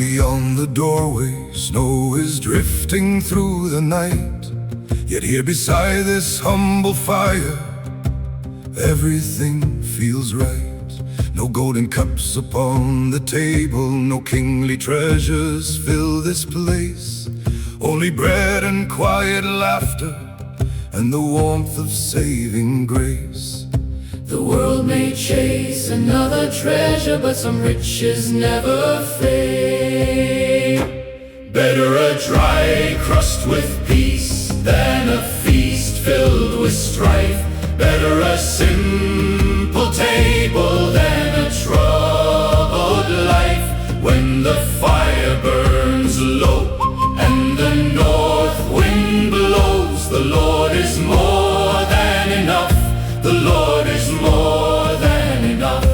beyond the doorway, snow is drifting through the night. Yet here beside this humble fire, everything feels right. No golden cups upon the table, no kingly treasures fill this place. Only bread and quiet laughter, and the warmth of saving grace. The world may chase another treasure, but some riches never fade. Better a dry crust with peace than a feast filled with strife. Better a simple table than a troubled life. When the fire burns low and the north wind blows, the Lord is more than enough. The Lord is more than enough.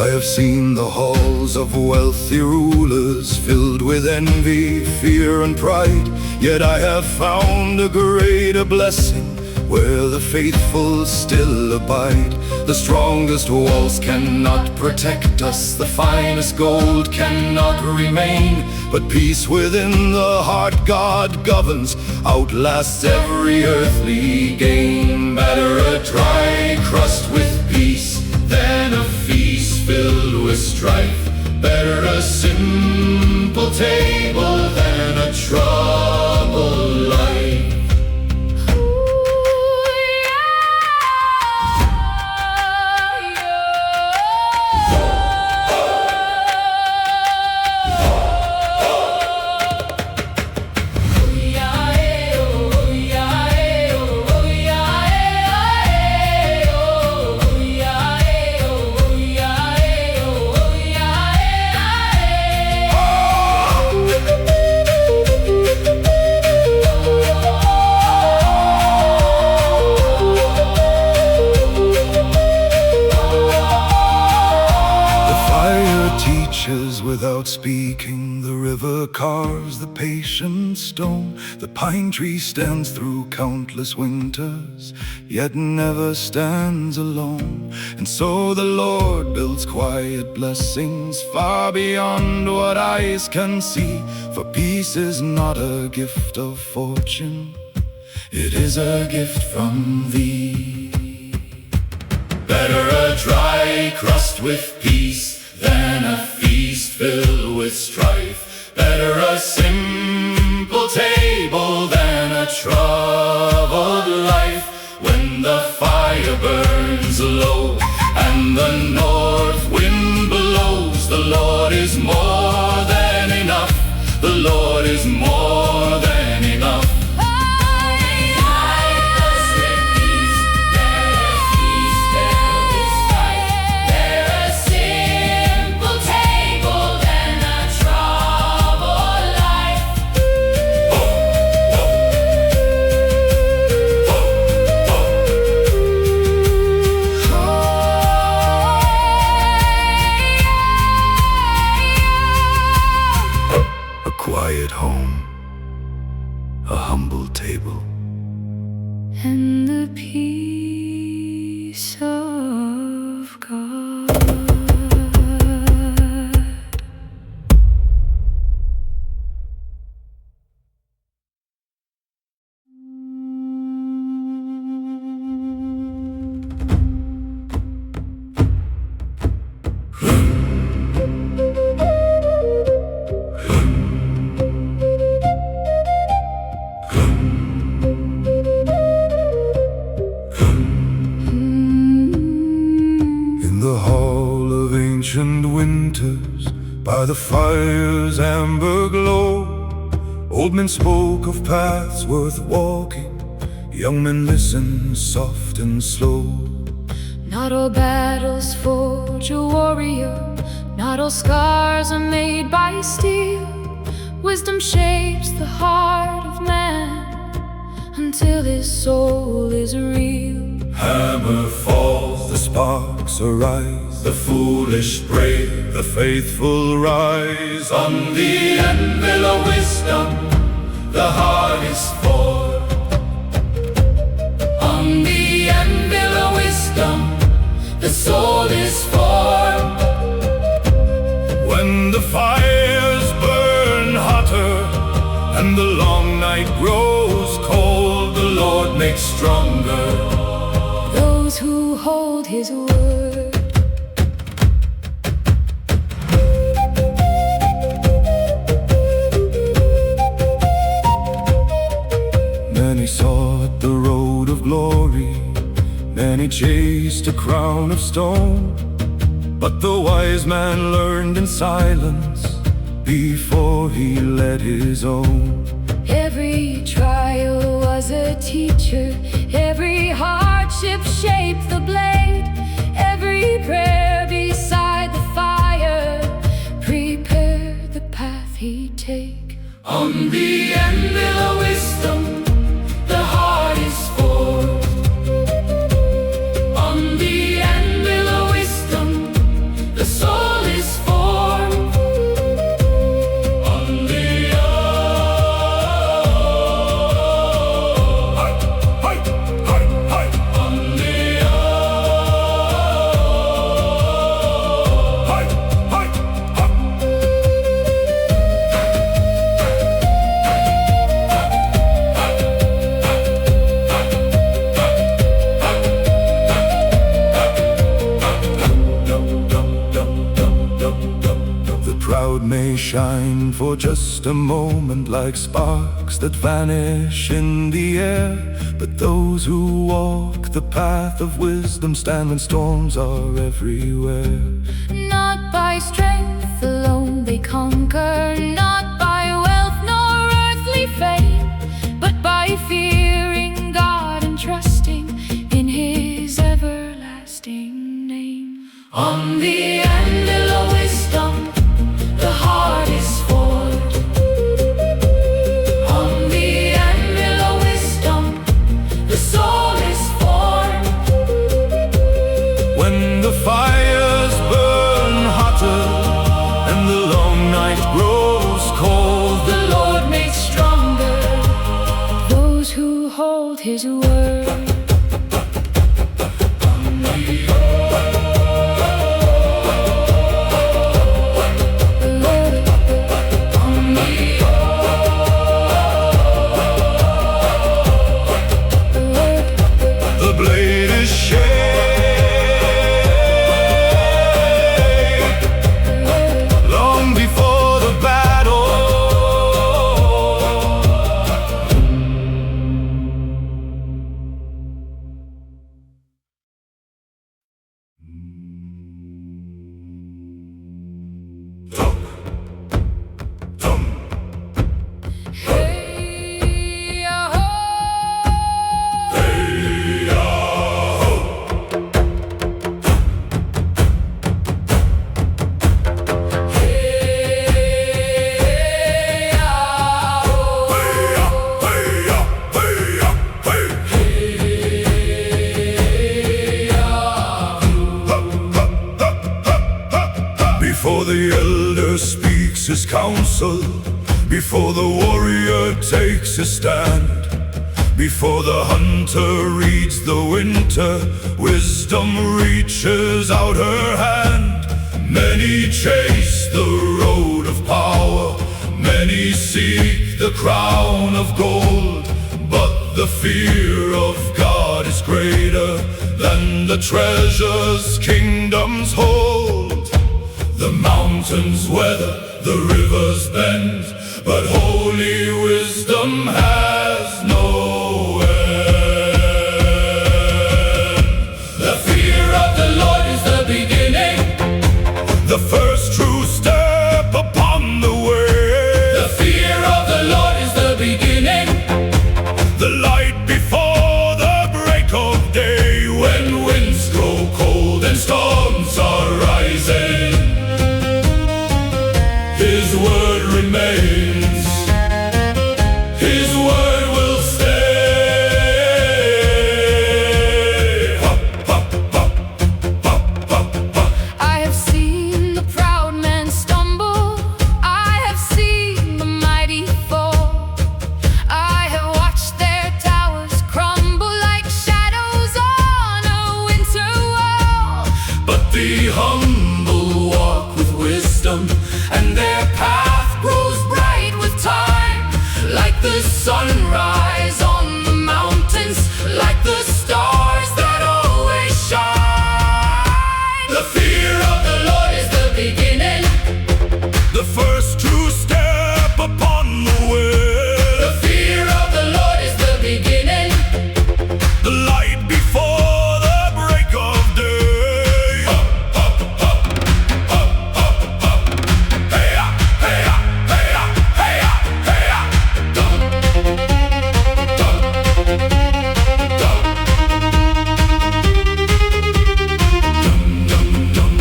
I have seen the halls of wealthy rulers filled with envy, fear and pride. Yet I have found a greater blessing where the faithful still abide. The strongest walls cannot protect us, the finest gold cannot remain, but peace within the heart God governs outlasts every earthly gain. Better a dry crust with peace than a feast filled with strife. Better a simple table than a troubled life. Without speaking, the river carves the patient stone. The pine tree stands through countless winters, yet never stands alone. And so the Lord builds quiet blessings far beyond what eyes can see. For peace is not a gift of fortune, it is a gift from thee. Better a dry crust with peace than a feast filled with strife. Better a simple table than a troubled life. When the fire burns low and the north wind blows, the Lord is more than enough. The Lord is more than enough. Quiet home, a humble table, and the peace of God. Ancient winters, by the fire's amber glow, old men spoke of paths worth walking, young men listened soft and slow. Not all battles forge a warrior, not all scars are made by steel. Wisdom shapes the heart of man until his soul is real. Hammer falls, the sparks arise, the foolish break, the faithful rise. On the anvil of wisdom, the heart is forged. On the anvil of wisdom, the soul is forged. fires burn hotter and the long night grows cold, the Lord makes stronger those who hold His word. Many sought the road of glory, many chased a crown of stone, but the wise man learned in silence before he led his own. Every trial was a teacher, every hardship shaped the blade, every prayer beside the fire prepared the path he'd take. On the anvil of wisdom the heart is forged. On the anvil of wisdom the soul is formed. On the Proud may shine for just a moment like sparks that vanish in the air, but those who walk the path of wisdom stand when storms are everywhere. Not by strength alone they conquer, not by wealth nor earthly fame, but by fearing God and trusting in His everlasting name. On the anvil of wisdom the heart is forged. On the anvil of wisdom the soul is formed. When the fires burn hotter and the long night grows cold, the Lord makes stronger those who hold His word. Before the elder speaks his counsel, before the warrior takes his stand, before the hunter reads the winter, wisdom reaches out her hand. Many chase the road of power, many seek the crown of gold, but the fear of God is greater than the treasures kingdoms hold. The mountains weather, the rivers bend, but holy wisdom has no end. The fear of the Lord is the beginning, the first true step upon the way. The fear of the Lord is the beginning, the light before the break of day. when winds grow cold and storms are rising, His word remains, His word will stay. I have seen the proud man stumble, I have seen the mighty fall, I have watched their towers crumble like shadows on a winter wall. But the humble walk with wisdom, and their path grows bright with time, like the sunrise on the mountains, like the stars that always shine. The fear of the Lord is the beginning, the first true step upon the way. the fear of the Lord is the beginning, The light before the break of day. Hey-ya, hey-ya, hey-ya, hey-ya, hey-ya. Dum, dum, dum. Dum, dum, dum,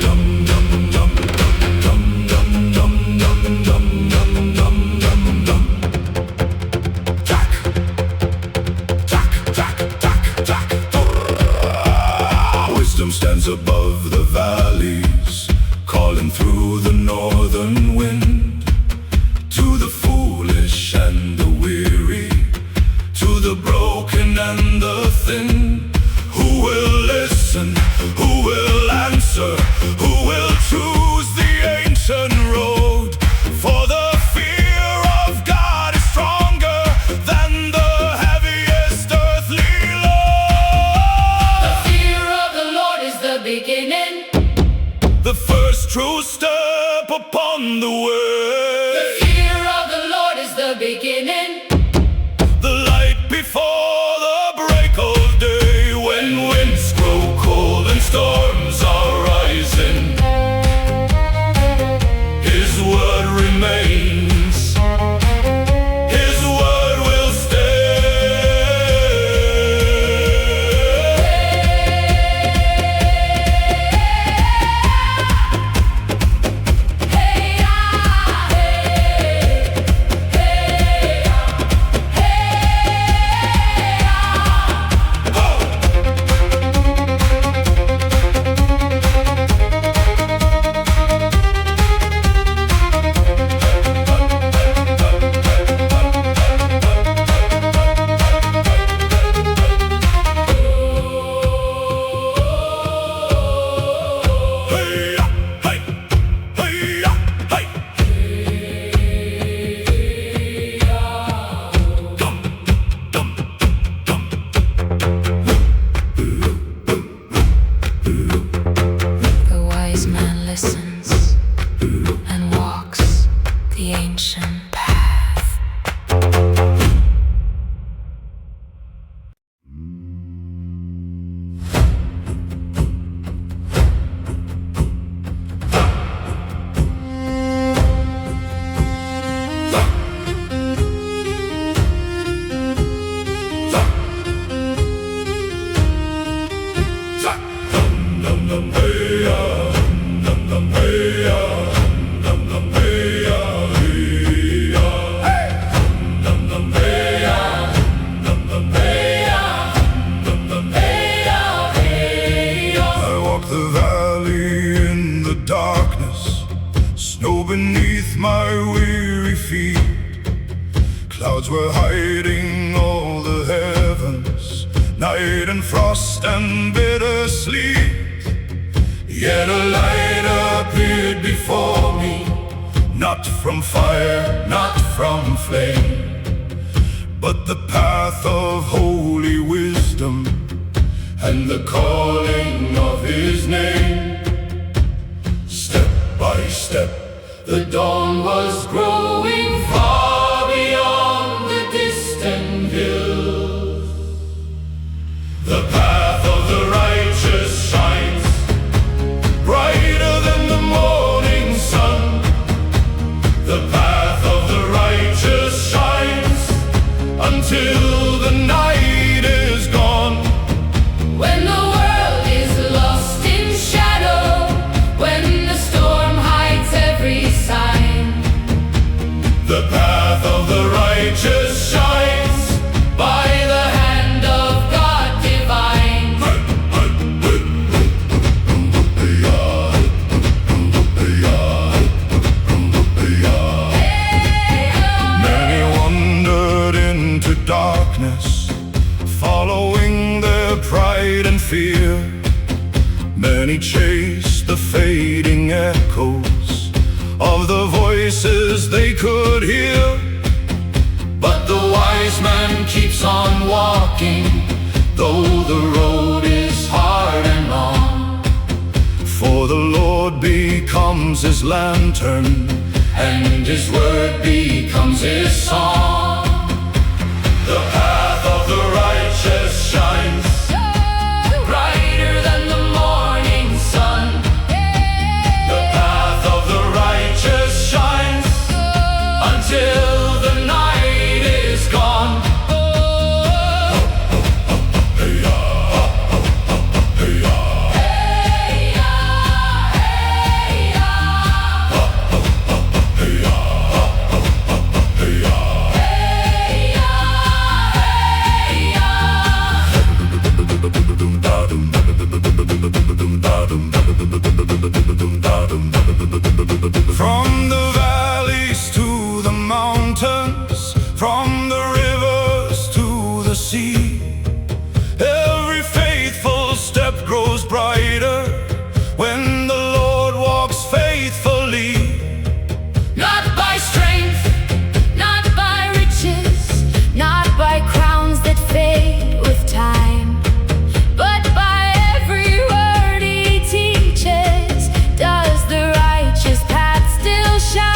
dum, dum, dum, dum, dum, dum, dum, dum, dum, dum, dum, dum, dum. Jack, jack, jack, jack, jack. Wisdom stands above the valleys, calling through the northern wind, to the foolish and the weary, to the broken and the thin. Who will listen? Who will answer? Who will choose the ancient road? For the fear of God is stronger than the heaviest earthly load. the fear of the Lord is the beginning, The first true step upon the the way. fear of the Lord is the beginning, The light before the break of day. When winds grow cold and storms are rising, His word remains, His word will stay. hey ah, hey, hey ah, hey ah. Hey-ya, hey, hey-ya, hey. Dum, dum, dum. The wise man listens and walks the ancient path. Dum, dum, dum, hey-ya, dum, dum, hey-ya, dum, dum, hey-ya, hey-ya. Hey! Dum, dum, hey-ya, dum, dum, hey-ya, dum, dum, hey-ya, hey-ya. I walk the valley in the darkness, snow beneath my weary feet. Clouds were hiding all the heavens, night and frost and bitter sleet. Yet a light appeared before me, not from fire, not from flame, but the path of holy wisdom and the calling of His name. Step by step, the dawn was growing far beyond the distant hills. The path of the righteous shines brighter than the morning sun. The path of the righteous shines until the night is gone. When the world is lost in shadow, when the storm hides every sign, The path of the righteous shines by the hand of God divine. Many wandered into darkness, following their pride and fear. Many chased the fading echoes of of the voices they could hear. But the wise man keeps on walking, though the road is hard and long. For the Lord becomes his lantern, and his word becomes his song. The path of the righteous shines brighter than the morning sun. The path of the righteous shines until the night is gone. from the valleys to the mountains, from the rivers to the sea, every faithful step grows brighter when the Lord walks faithfully. Not by strength, not by riches, not by crowns that fade with time, but by every word he teaches does the righteous path still shine.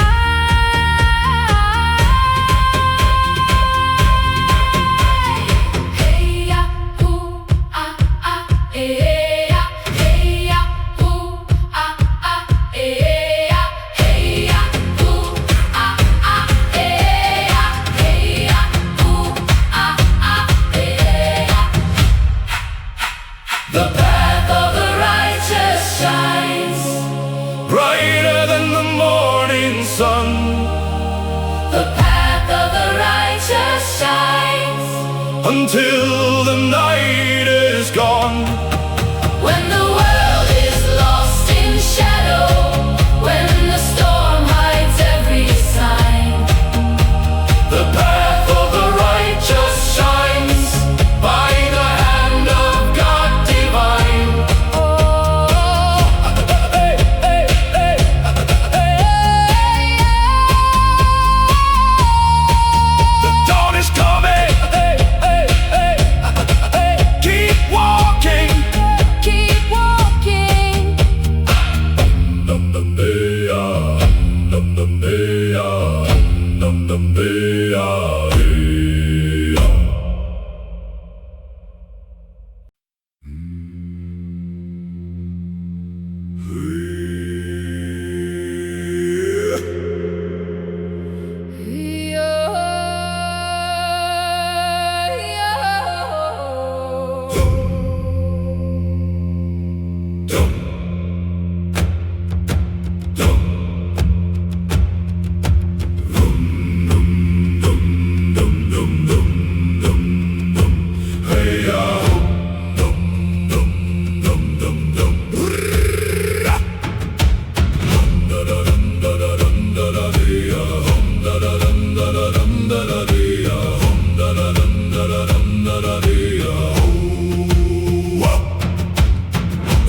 Hey ya, ooh, ah, ah, hey ya, hey ya, ooh, ah, ah, hey ya, hey ya, ooh, ah, ah, hey ya, hey ya, ooh, ah, ah, hey ya. The path of the righteous shines Brighter than the morning sun, the path of the righteous shines until the night is gone. when the world is lost in shadow, when the storm hides every sign. The path of the righteous shines by the hand of God divine. The dawn is coming. Keep walking. Keep walking.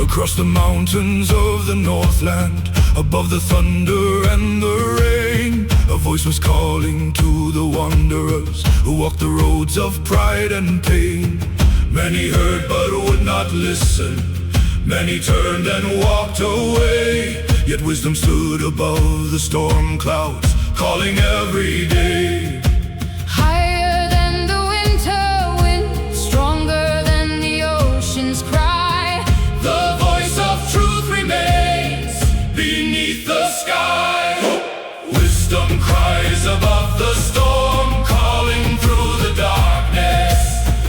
Across the mountains of the Northland, above the thunder and the rain, a voice was calling to the wanderers who walked the roads of pride and pain. Many heard but would not listen, many turned and walked away. Yet wisdom stood above the storm clouds, calling every day. Higher than the winter wind, stronger than the ocean's cry. The voice of truth remains beneath the sky. Wisdom cries above the storm, calling through the darkness.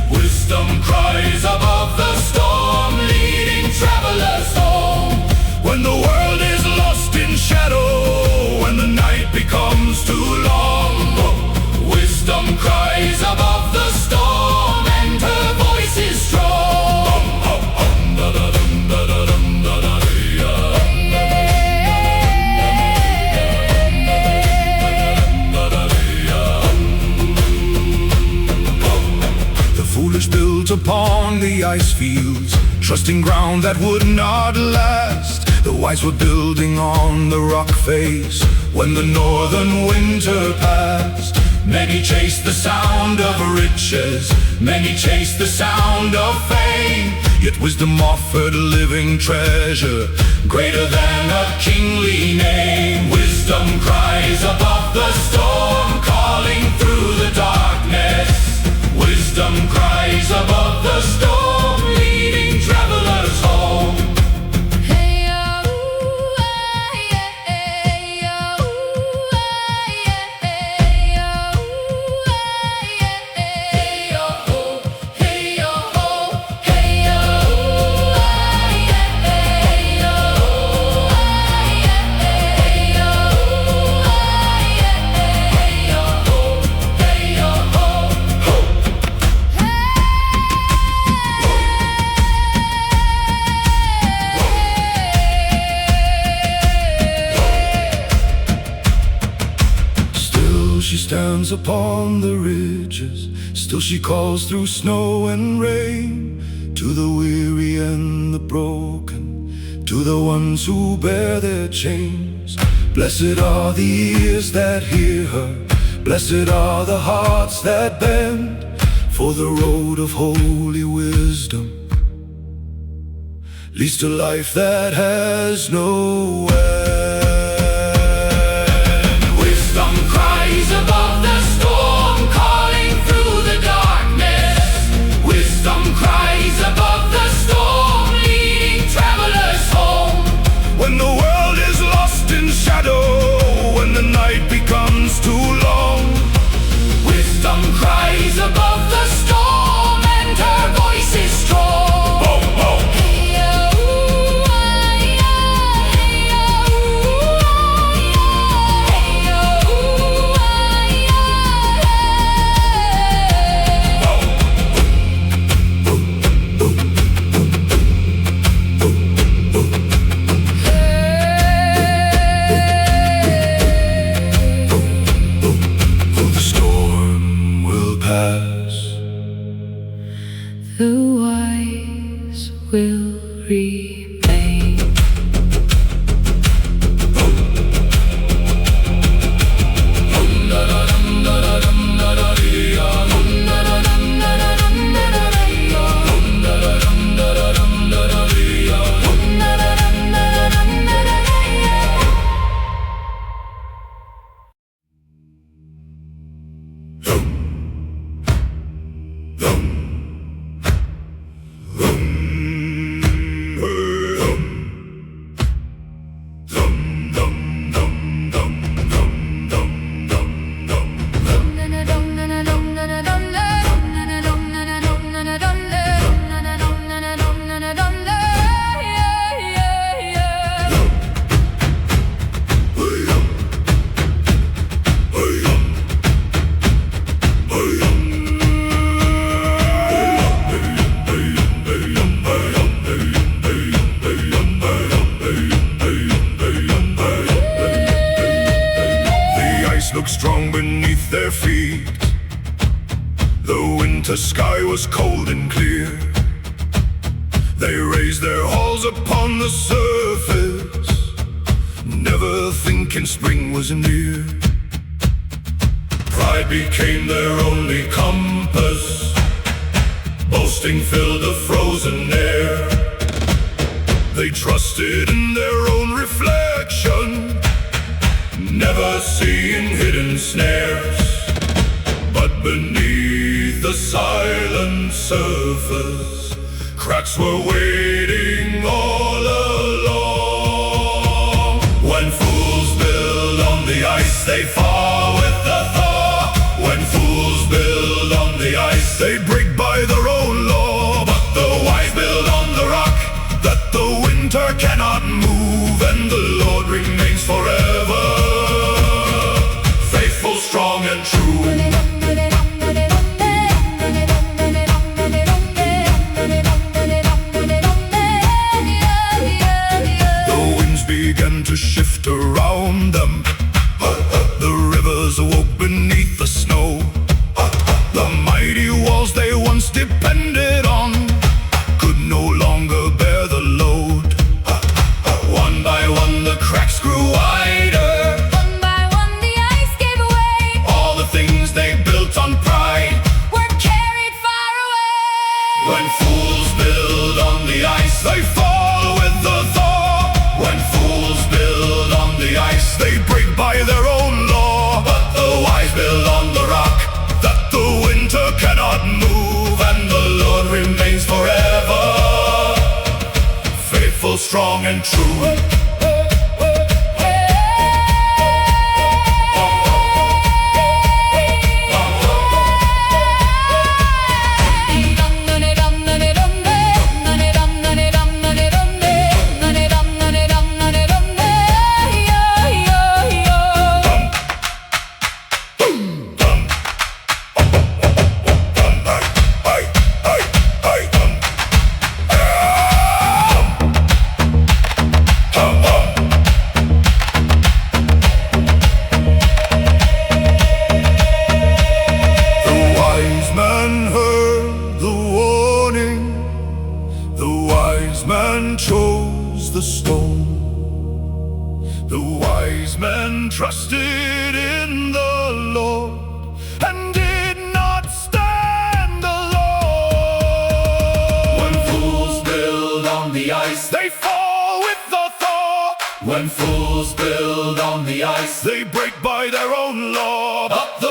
Wisdom cries above the storm, leading travelers home. When the world is lost in shadow, when the night becomes too long, Wisdom cries above the storm, and her voice is strong. the foolish built upon the ice fields, trusting ground that would not last. The wise were building on the rock face, When the northern winter passed, many chased the sound of riches, many chased the sound of fame. Yet wisdom offered a living treasure, greater than a kingly name. Wisdom cries above the storm, calling through the darkness. Wisdom cries above the storm, leading travelers home. She stands upon the ridges, still she calls through snow and rain, to the weary and the broken, to the ones who bear their chains. Blessed are the ears that hear her, blessed are the hearts that bend, for the road of holy wisdom leads to life that has no end. Above the storm, calling through the darkness. Wisdom cries above the storm, leading travelers home. When the world is lost in shadow, when the night becomes too long, wisdom cries above the storm, and her voice is strong. Boom, boom. The wise will remain. Looked strong beneath their feet. The winter sky was cold and clear. They raised their halls upon the surface, never thinking spring was near. Pride became their only compass, boasting filled the frozen air. They trusted in their own reflection, never seeing hidden snares. But beneath the silent surface, cracks were waiting all along. When fools build on the ice, they fall with the thaw. When fools build on the ice, they break by their own law. But the wise build on the rock that the winter cannot move, and the Lord remains forever, faithful, strong, and true. Began to shift around them. The rivers awoke beneath the snow. The mighty walls they once depended on could no longer bear the load. One by one the cracks grew wider. One by and true. Chose the stone. The wise men trusted in the Lord and did not stand alone. When fools build on the ice, They fall with the thaw. when fools build on the ice, They break by their own law. up the